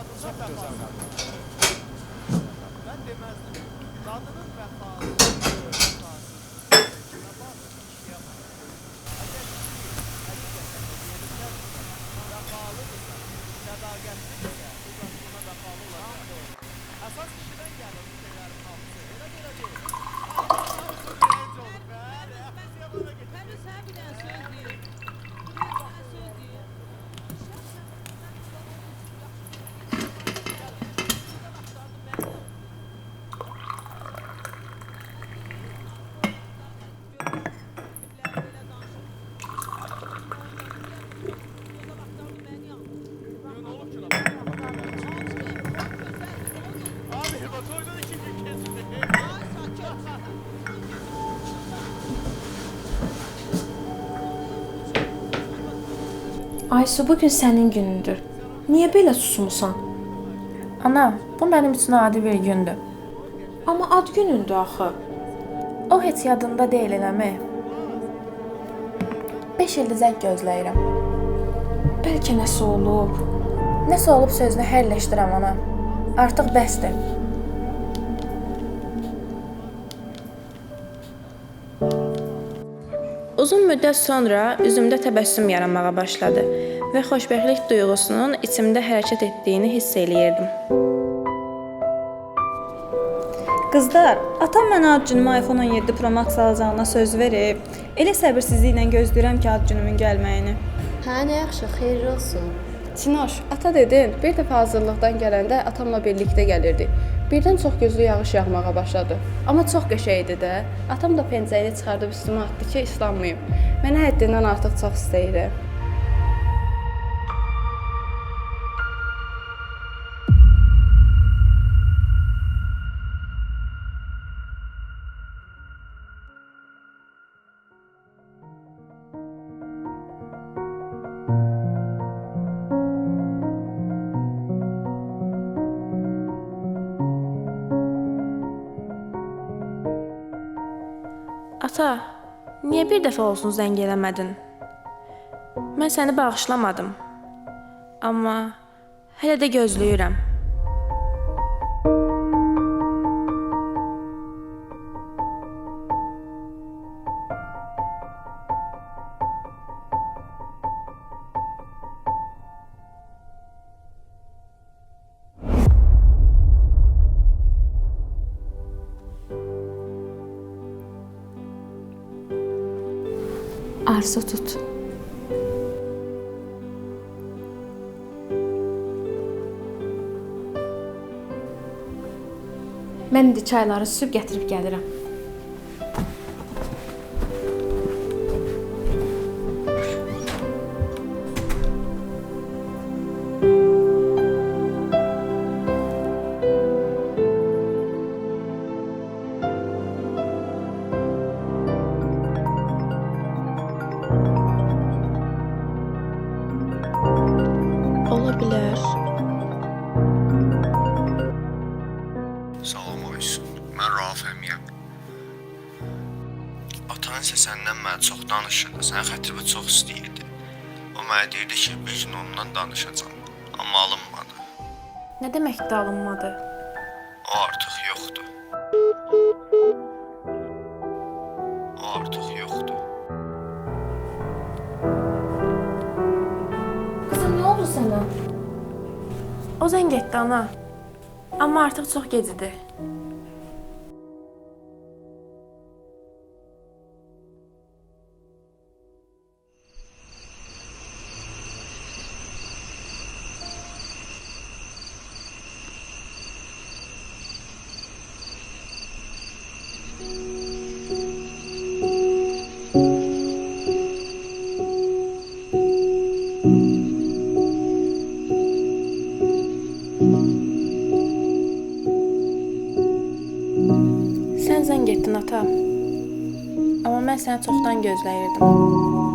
Çok güzel kadın. Ben demezdim. Kadının vefası, vefası. Vefasız iş yapmaz. Eğer kişi hakikaten yerinden vefalıdırsa, sədaqətlidirsə, bu zat buna vefalı olacaq. Əsas kişiden gəlir bu şeylərin hamısı. Elə belə deyil. Hamısı genç olur. Bəli, əfəsiyə bana getir. Hələ sən bir dənə söz deyir. Bir dənə söz deyir. Ne olur ki lan? Abi bak oradan ikinci kesti. Aysu, bugün sənin günündür. Niyə belə susmusan? Ana, bu mənim üçün adi bir gündür. Amma ad günündür axı. O heç yadında deyil eləmi? 5 ildir zəng gözləyirəm. Bəlkə nəsə olub. Nəsə olub sözünü hərləşdirəm ana. Artıq bəsdir. Uzun müddət sonra üzümdə təbəssüm yaranmağa başladı və xoşbəxtlik duyğusunun içimdə hərəkət etdiyini hiss eləyirdim. Qızlar, atam mənə ad günümə iPhone 17 Pro Max alacağına söz verib. Elə səbirsizliklə gözləyirəm ki, ad günümün gəlməyini. Hə, nə yaxşı, xeyirli olsun. Sinoş, ata dedin, bir dəfə hazırlıqdan gələndə atamla birlikdə gəlirdik. Birdən çox gözlü yağış yağmağa başladı. Amma çox qəşəng idi də. Atam da pencəyini çıxardıb üstümə atdı ki, islanmayım. Mənə həddindən artıq çox istəyir. Ata, niyə bir dəfə olsun zəng eləmədin? Mən səni bağışlamadım. Amma hələ də gözləyirəm. Arzu tut. Mən indi çayları süzüb gətirib gəlirəm. Ola bilər. Salam Aysun, mən Rauf əmiyəm. Atan isə səndən mənə çox danışırdı, sənin xətrini çox istəyirdi. O mənə deyirdi ki, bir gün ondan danışacağam, amma alınmadı. Nə deməkdir alınmadı? O artıq yoxdur. O artıq yoxdur. Qızım, nə oldu sənə? O zəng etdi ana. Amma artıq çox gec idi. Sən zəng etdin ata. Amma mən səni çoxdan gözləyirdim.